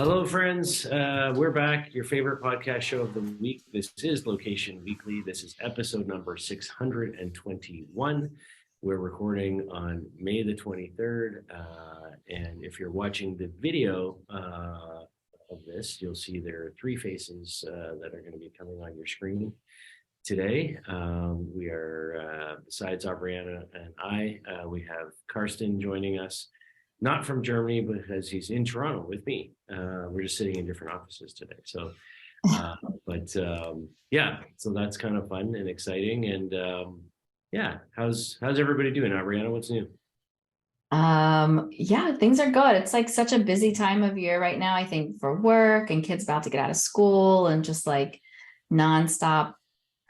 Hello, friends. We're back, your favorite podcast show of the week. This is Location Weekly. This is episode number 621. We're recording on May the 23rd. And if you're watching the video of this, you'll see there are three faces that are going to be coming on your screen today. We are, besides Aubriana and I, we have Karsten joining us. Not from Germany, because he's in Toronto with me. We're just sitting in different offices today. So, yeah, so that's kind of fun and exciting. And yeah, how's everybody doing? Brianna, what's new? Yeah, things are good. It's like such a busy time of year right now, I think, for work and kids about to get out of school and just like nonstop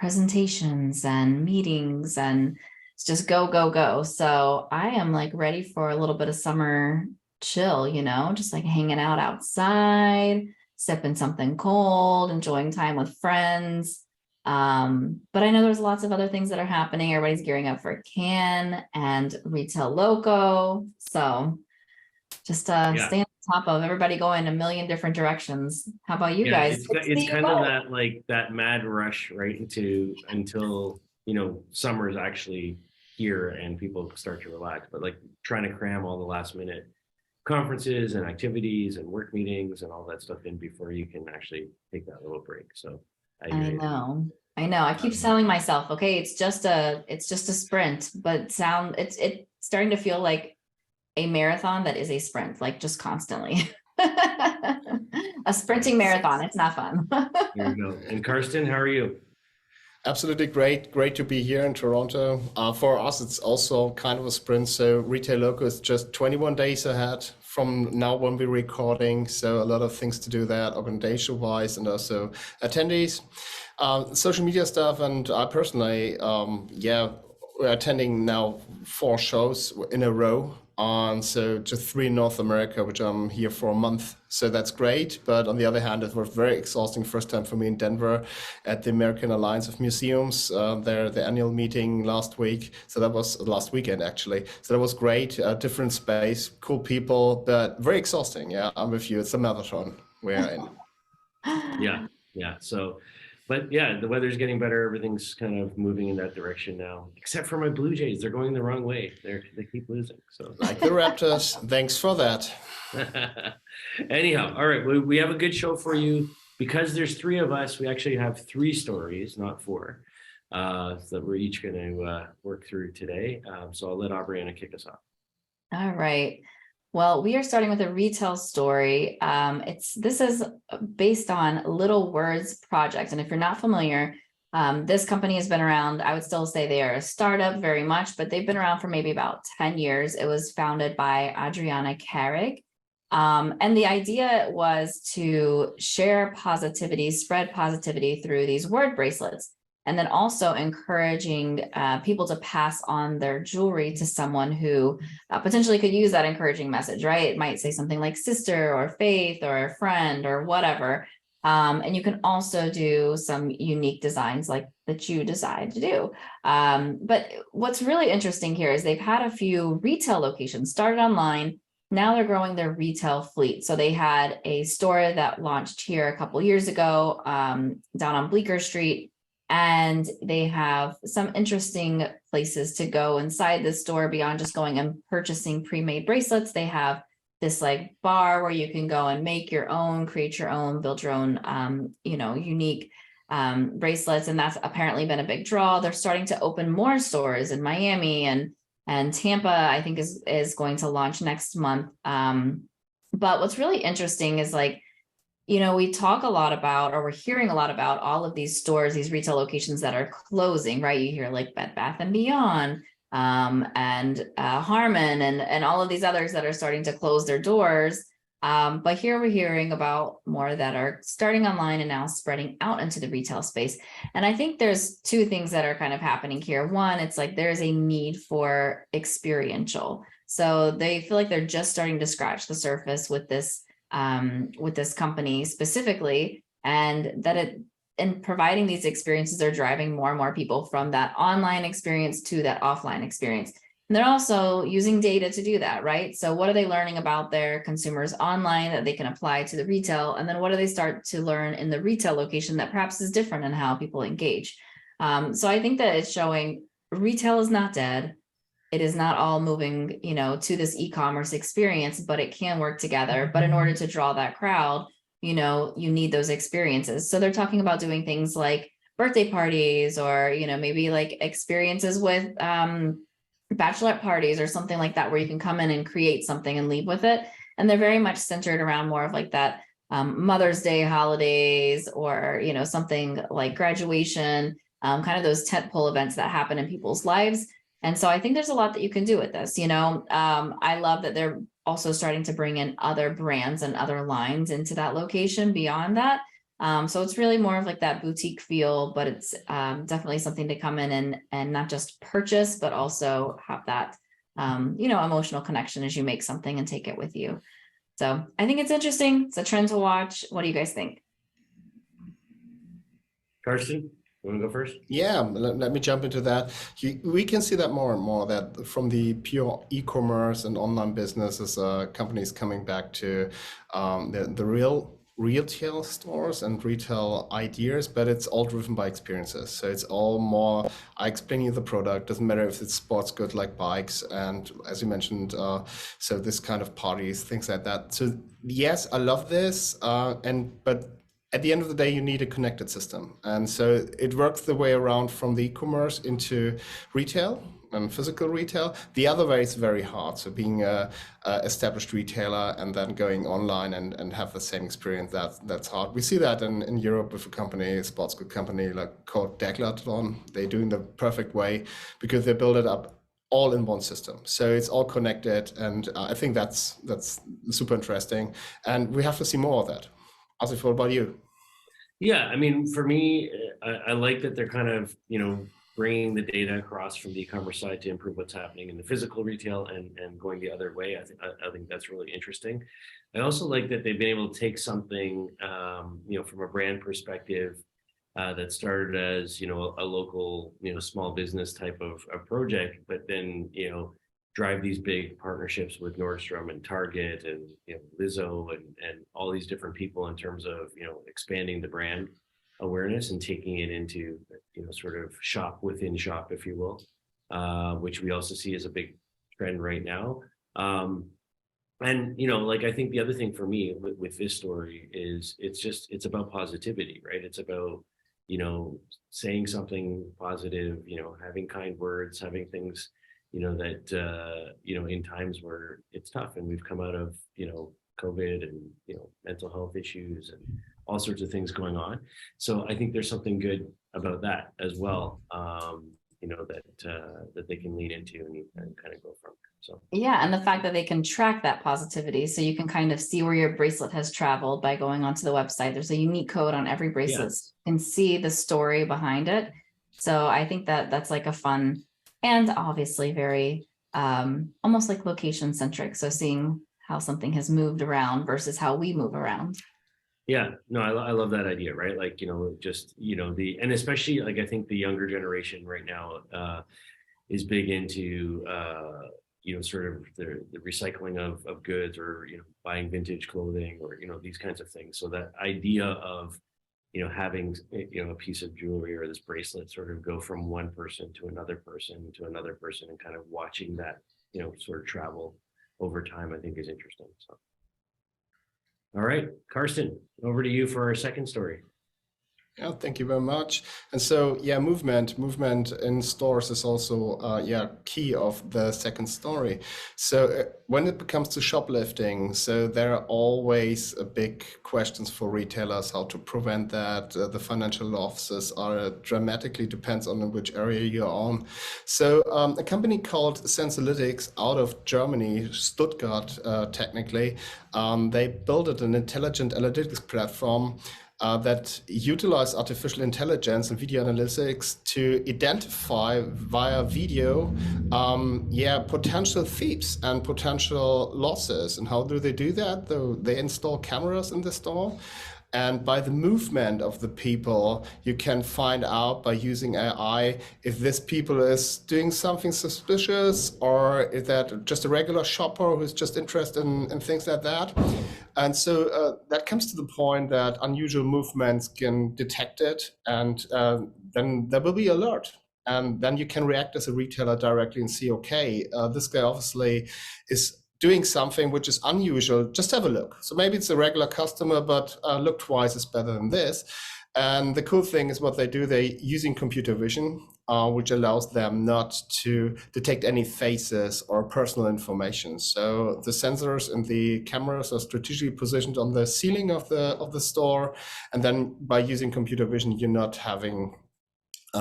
presentations and meetings and it's just go, go, go. So I am like ready for a little bit of summer chill, just like hanging out outside, sipping something cold, enjoying time with friends. But I know there's lots of other things that are happening. Everybody's gearing up for Cannes and Retail Loco. So just Yeah, stay on top of everybody going a million different directions. How about you yeah, guys? it's Good to it's see you kind of both. that like that mad rush right into until summer is actually here and people start to relax. But like trying to cram all the last minute conferences and activities and work meetings and all that stuff in before you can actually take that little break. So I hear I you. know. I know. I keep telling myself, okay, it's just a sprint, but it's starting to feel like a marathon that is a sprint, like just constantly. A Yeah, sprinting marathon. It's not fun. there you go. And Karsten, how are you? Absolutely great. Great to be here in Toronto. For us, it's also kind of a sprint. So Retail Loco is just 21 days ahead from now when we're recording. So a lot of things to do there, organizational wise, and also attendees, social media stuff. And I personally, we're attending now 4 shows in a row. So just 3 in North America, which I'm here for a month. So that's great. But on the other hand, it was very exhausting first time for me in Denver at the American Alliance of Museums, the annual meeting last week. So that was last weekend, actually. So that was great. Different space, cool people, but very exhausting. Yeah, I'm with you. It's a marathon we're in. Yeah, yeah. So, but yeah, the weather's getting better. Everything's kind of moving in that direction now, except for my Blue Jays. They're going the wrong way. They keep losing. So, Like the Raptors. Thanks for that. anyhow, all right. We have a good show for you because there's three of us. We actually have three stories, not four, that we're each going to work through today. So I'll let Aubriana kick us off. All right. Well, we are starting with a retail story. This is based on Little Words Project. And if you're not familiar, this company has been around. I would still say they are a startup very much, but they've been around for maybe about 10 years. It was founded by Adriana Carrig. And the idea was to share positivity, spread positivity through these word bracelets. And then also encouraging people to pass on their jewelry to someone who potentially could use that encouraging message, right? It might say something like sister or faith or a friend or whatever. And you can also do some unique designs like that you decide to do. But what's really interesting here is they've had a few retail locations started online. Now they're growing their retail fleet. So they had a store that launched here a couple years ago down on Bleecker Street. And they have some interesting places to go inside the store beyond just going and purchasing pre-made bracelets. They have this like bar where you can go and make your own, create your own, build your own, unique bracelets. And that's apparently been a big draw. They're starting to open more stores in Miami and Tampa, I think is going to launch next month. But what's really interesting is like, we talk a lot about, or we're hearing a lot about all of these stores, these retail locations that are closing, right? You hear like Bed Bath and Beyond, and Harmon and all of these others that are starting to close their doors. But here we're hearing about more that are starting online and now spreading out into the retail space. And I think there's two things that are kind of happening here. One, it's like there's a need for experiential. So they feel like they're just starting to scratch the surface with this company specifically, and that in providing these experiences are driving more and more people from that online experience to that offline experience. And they're also using data to do that, right? So what are they learning about their consumers online that they can apply to the retail? And then what do they start to learn in the retail location that perhaps is different in how people engage? So I think that it's showing retail is not dead. It is not all moving, to this e-commerce experience, but it can work together. But in order to draw that crowd, you need those experiences. So they're talking about doing things like birthday parties or, maybe like experiences with, bachelorette parties or something like that, where you can come in and create something and leave with it. And they're very much centered around more of like that Mother's Day holidays or, something like graduation, kind of those tentpole events that happen in people's lives. And so I think there's a lot that you can do with this. I love that they're also starting to bring in other brands and other lines into that location beyond that. So it's really more of like that boutique feel, but it's definitely something to come in and not just purchase, but also have that, emotional connection as you make something and take it with you. So I think it's interesting. It's a trend to watch. What do you guys think? Karsten, you want to go first? Yeah, let me jump into that. We can see that more and more, that from the pure e-commerce and online businesses, companies coming back to the real retail stores and retail ideas, but it's all driven by experiences. So it's all more, I explain you the product, doesn't matter if it's sports good like bikes, and as you mentioned, so this kind of parties, things like that. So yes, I love this, but at the end of the day, you need a connected system. And so it works the way around from the e-commerce into retail and physical retail. The other way is very hard. So being a established retailer and then going online and have the same experience, that's hard. We see that in Europe with a sports good company like called Decathlon. They're doing the perfect way because they build it up all in one system. So it's all connected. And I think that's super interesting. And we have to see more of that. Asif, what about you? Yeah, I mean, for me, I like that they're kind of, bringing the data across from the e-commerce side to improve what's happening in the physical retail and going the other way. I think that's really interesting. I also like that they've been able to take something, from a brand perspective that started as, a local, small business type of project, but then, drive these big partnerships with Nordstrom and Target and Lizzo and all these different people in terms of expanding the brand awareness and taking it into sort of shop within shop, if you will, which we also see as a big trend right now. And I think the other thing for me with this story is it's about positivity, right? It's about saying something positive, having kind words, having things that in times where it's tough and we've come out of COVID and mental health issues and all sorts of things going on. So I think there's something good about that as well, that they can lean into and kind of go from. So yeah, and the fact that they can track that positivity, so you can kind of see where your bracelet has traveled by going onto the website. There's a unique code on every bracelet. Yes. You can see the story behind it. So I think that's like a fun and obviously very almost like location centric. So seeing how something has moved around versus how we move around. Yeah, no, I love that idea, right? Like, and especially like, I think the younger generation right now is big into, sort of the recycling of goods or, buying vintage clothing or, these kinds of things. So that idea of, having, a piece of jewelry or this bracelet sort of go from one person to another person and kind of watching that, sort of travel over time, I think is interesting. So. All right, Karsten, over to you for our second story. Yeah, thank you very much. And so, yeah, movement in stores is also, key of the second story. So when it comes to shoplifting, so there are always big questions for retailers, how to prevent that. The financial losses are dramatically depends on which area you're on. So a company called Sensalytics out of Germany, Stuttgart, technically, they built an intelligent analytics platform that utilize artificial intelligence and video analytics to identify via video, potential thieves and potential losses. And how do they do that? They install cameras in the store. And by the movement of the people, you can find out by using AI if this people is doing something suspicious, or is that just a regular shopper who's just interested in things like that. And so that comes to the point that unusual movements can detect it, and then there will be alert. And then you can react as a retailer directly and see, okay, this guy obviously is doing something which is unusual. Just have a look. So maybe it's a regular customer, but look twice is better than this. And the cool thing is what they do, they're using computer vision, which allows them not to detect any faces or personal information. So the sensors and the cameras are strategically positioned on the ceiling of the store. And then by using computer vision, you're not having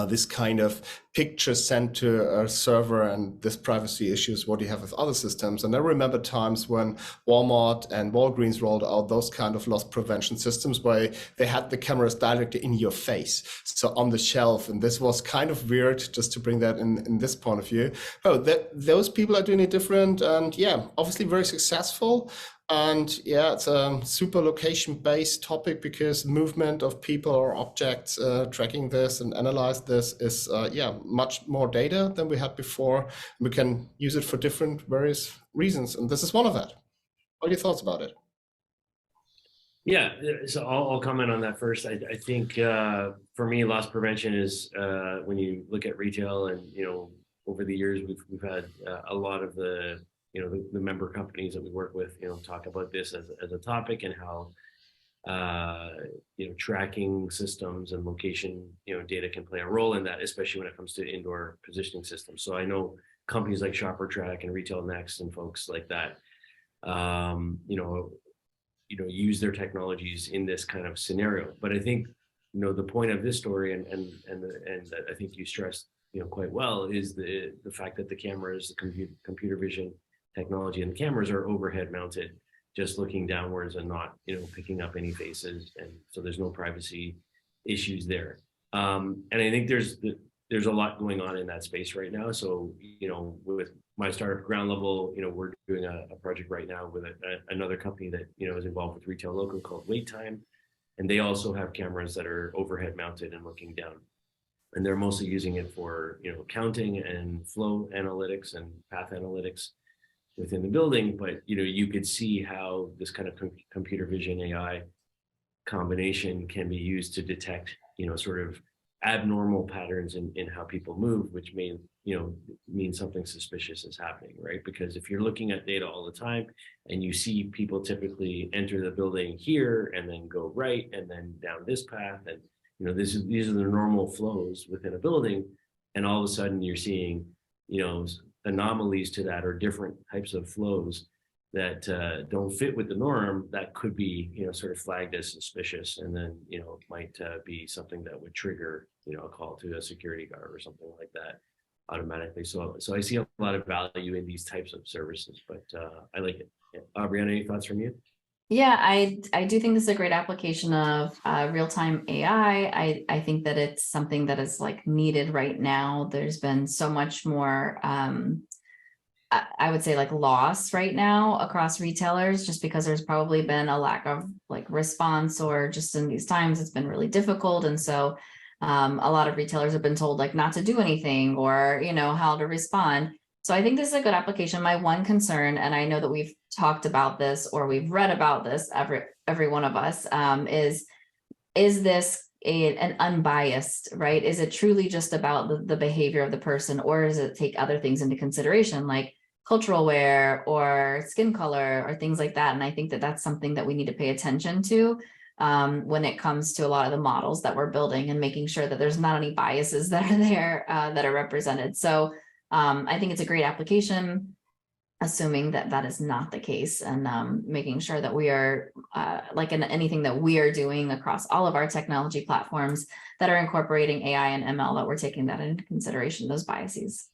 this kind of picture sent to a server and this privacy issues what you have with other systems. And I remember times when Walmart and Walgreens rolled out those kind of loss prevention systems where they had the cameras directly in your face, so on the shelf. And this was kind of weird, just to bring that in this point of view. Oh, those people are doing it different, and yeah, obviously very successful. And yeah, it's a super location-based topic because movement of people or objects, tracking this and analyze this is, yeah, much more data than we had before. We can use it for different various reasons, and this is one of that. What are your thoughts about it? Yeah, so I'll comment on that first. I think for me, loss prevention is when you look at retail, and over the years we've had a lot of the the member companies that we work with, talk about this as a topic, and how, tracking systems and location, data can play a role in that, especially when it comes to indoor positioning systems. So I know companies like ShopperTrack and Retail Next and folks like that, use their technologies in this kind of scenario. But I think, the point of this story, and that I think you stressed, quite well, is the fact that the cameras, the computer vision technology and the cameras are overhead mounted, just looking downwards and not picking up any faces, and so there's no privacy issues there. And I think there's a lot going on in that space right now. So with my startup Ground Level, we're doing a project right now with another company that is involved with Retail Local called Wait Time, and they also have cameras that are overhead mounted and looking down, and they're mostly using it for counting and flow analytics and path analytics within the building. But you could see how this kind of computer vision AI combination can be used to detect sort of abnormal patterns in how people move, which may mean something suspicious is happening, right? Because if you're looking at data all the time and you see people typically enter the building here and then go right and then down this path, and these are the normal flows within a building, and all of a sudden you're seeing anomalies to that, or different types of flows that don't fit with the norm, that could be sort of flagged as suspicious, and then might be something that would trigger a call to a security guard or something like that automatically. So I see a lot of value in these types of services, but I like it. Yeah. Brianna, any thoughts from you? Yeah, I do think this is a great application of real-time AI. I think that it's something that is like needed right now. There's been so much more, I would say, like loss right now across retailers, just because there's probably been a lack of like response, or just in these times it's been really difficult. And so a lot of retailers have been told like not to do anything, or how to respond. So I think this is a good application. My one concern, and I know that we've talked about this or we've read about this, every one of us, is this an unbiased, right? Is it truly just about the behavior of the person, or does it take other things into consideration, like cultural wear or skin color or things like that? And I think that that's something that we need to pay attention to when it comes to a lot of the models that we're building, and making sure that there's not any biases that are there that are represented. So I think it's a great application, assuming that that is not the case, and making sure that we are, like in anything that we are doing across all of our technology platforms that are incorporating AI and ML, that we're taking that into consideration, those biases.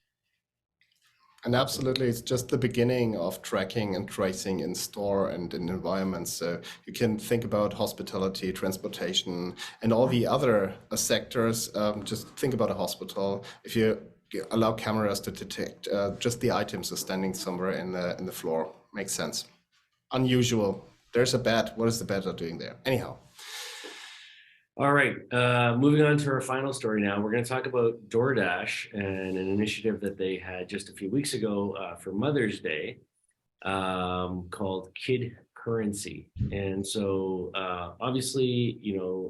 And absolutely, it's just the beginning of tracking and tracing in store and in environments. So you can think about hospitality, transportation, and all the other sectors. Just think about a hospital. If you allow cameras to detect just the items are standing somewhere in the floor, makes sense. Unusual. There's a bed. What is the bed doing there? Anyhow. All right, moving on to our final story now. We're going to talk about DoorDash and an initiative that they had just a few weeks ago for Mother's Day called Kid Currency. And so obviously,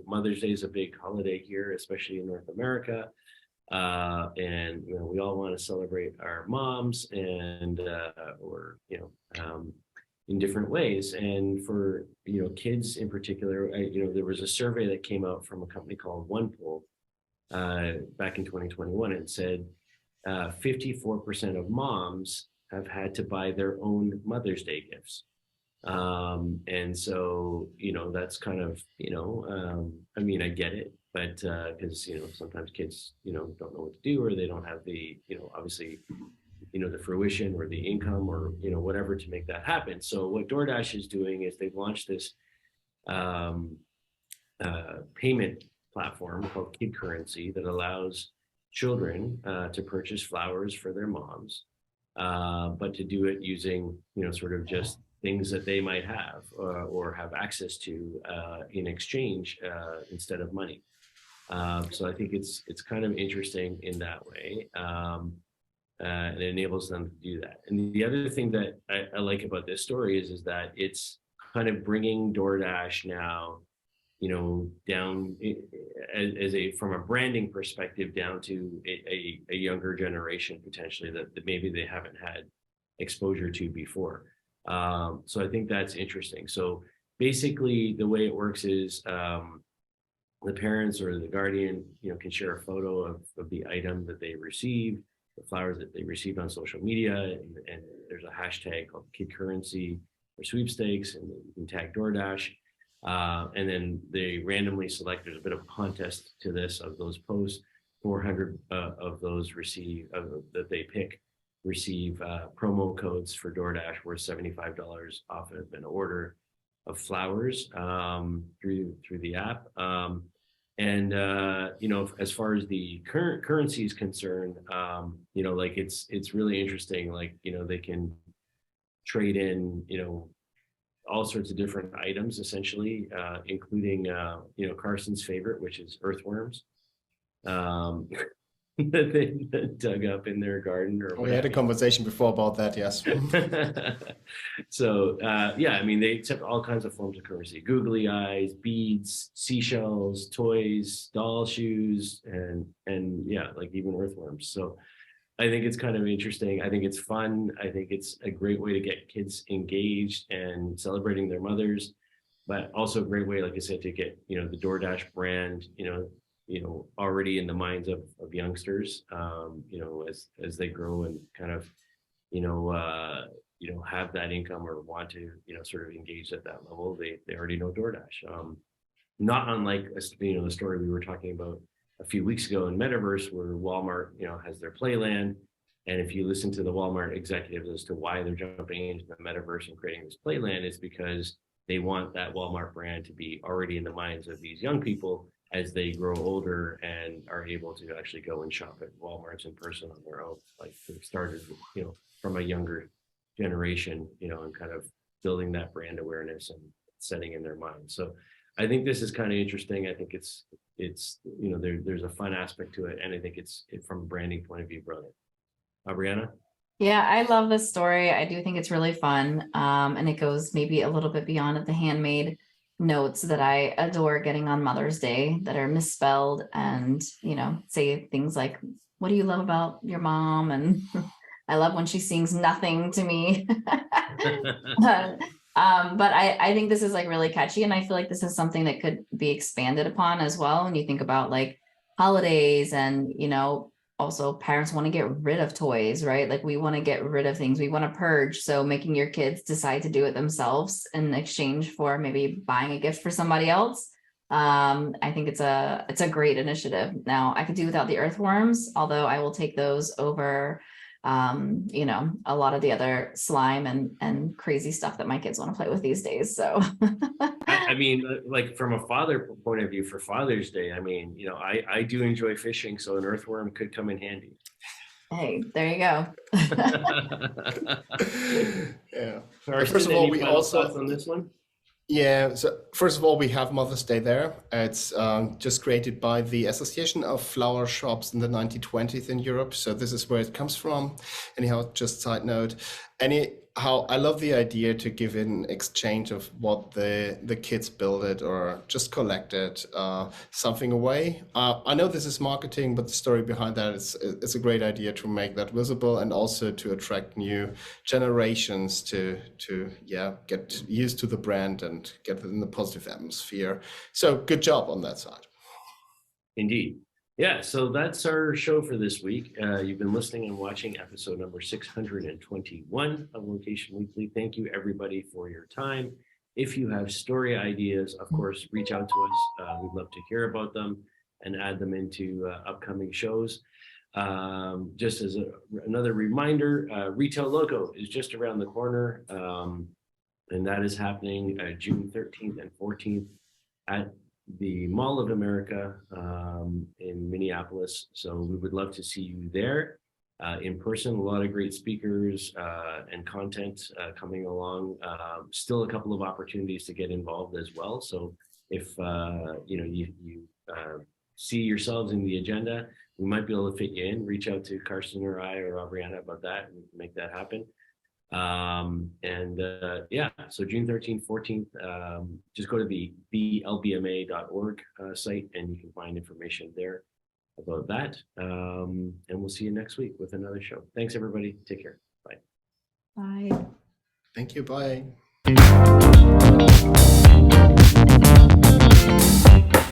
Mother's Day is a big holiday here, especially in North America. And we all want to celebrate our moms and or in different ways. And for kids in particular, there was a survey that came out from a company called OnePoll back in 2021 and said 54% of moms have had to buy their own Mother's Day gifts. And so that's kind of I mean, I get it, but because sometimes kids don't know what to do, or they don't have the obviously the fruition or the income or whatever to make that happen. So what DoorDash is doing is they've launched this payment platform called Kid Currency that allows children to purchase flowers for their moms, but to do it using sort of just things that they might have or have access to in exchange instead of money. So I think it's kind of interesting in that way. And it enables them to do that. And the other thing that I like about this story is that it's kind of bringing DoorDash now, down as from a branding perspective down to a younger generation potentially that maybe they haven't had exposure to before. So I think that's interesting. So basically the way it works is the parents or the guardian, can share a photo of the item that they received, the flowers that they received on social media, and there's a hashtag called Kid Currency or sweepstakes, and you can tag DoorDash. And then they randomly select, there's a bit of a contest to this of those posts, 400 of those that they pick receive promo codes for DoorDash worth $75 off of an order of flowers through the app. And as far as the current currency is concerned, like it's really interesting. Like they can trade in all sorts of different items, essentially, including Carson's favorite, which is earthworms. That they dug up in their garden or we had a conversation before about that. Yes. So I mean, they accept all kinds of forms of currency: googly eyes, beads, seashells, toys, doll shoes, and like even earthworms. So I think it's kind of interesting. I think it's fun. I think it's a great way to get kids engaged and celebrating their mothers, but also a great way, like I said, to get the DoorDash brand already in the minds of youngsters, as they grow and kind of, have that income or want to, sort of engage at that level. They already know DoorDash. Not unlike, the story we were talking about a few weeks ago in Metaverse, where Walmart, has their Playland. And if you listen to the Walmart executives as to why they're jumping into the Metaverse and creating this Playland, it's because they want that Walmart brand to be already in the minds of these young people as they grow older and are able to actually go and shop at Walmarts in person on their own. Like they've started, from a younger generation, and kind of building that brand awareness and setting in their minds. So I think this is kind of interesting. I think it's there's a fun aspect to it, and I think it's from a branding point of view, brilliant. Brianna? Yeah, I love this story. I do think it's really fun. And it goes maybe a little bit beyond the handmade notes that I adore getting on Mother's Day that are misspelled and, say things like, what do you love about your mom? And I love when she sings nothing to me. But I think this is like really catchy. And I feel like this is something that could be expanded upon as well. When you think about like holidays and, also parents want to get rid of toys, right? Like we want to get rid of things, we want to purge. So making your kids decide to do it themselves in exchange for maybe buying a gift for somebody else. I think it's a great initiative. Now I could do without the earthworms, although I will take those over, a lot of the other slime and crazy stuff that my kids want to play with these days. So I mean, like from a father point of view for Father's Day, I mean, I do enjoy fishing, so an earthworm could come in handy. Hey, there you go. Yeah. Carson, First of all, we also on this one. Yeah, so first of all, we have Mother's Day there. It's just created by the Association of Flower Shops in the 1920s in Europe. So this is where it comes from. Anyhow, just side note. Anyhow, I love the idea to give in exchange of what the kids build it or just collected something away. I know this is marketing, but the story behind that is it's a great idea to make that visible and also to attract new generations to get used to the brand and get in the positive atmosphere. So good job on that side. Indeed. Yeah, so that's our show for this week. You've been listening and watching episode number 621 of Location Weekly. Thank you, everybody, for your time. If you have story ideas, of course, reach out to us. We'd love to hear about them and add them into upcoming shows. Just as another reminder, Retail Loco is just around the corner, and that is happening June 13th and 14th at the Mall of America in Minneapolis. So we would love to see you there in person. A lot of great speakers and content coming along. Still a couple of opportunities to get involved as well. So if you see yourselves in the agenda, we might be able to fit you in. Reach out to Carson or I or Aubriana about that and make that happen. So June 13th, 14th, just go to the lbma.org site and you can find information there about that. And we'll see you next week with another show. Thanks, everybody. Take care. Bye. Bye. Thank you. Bye.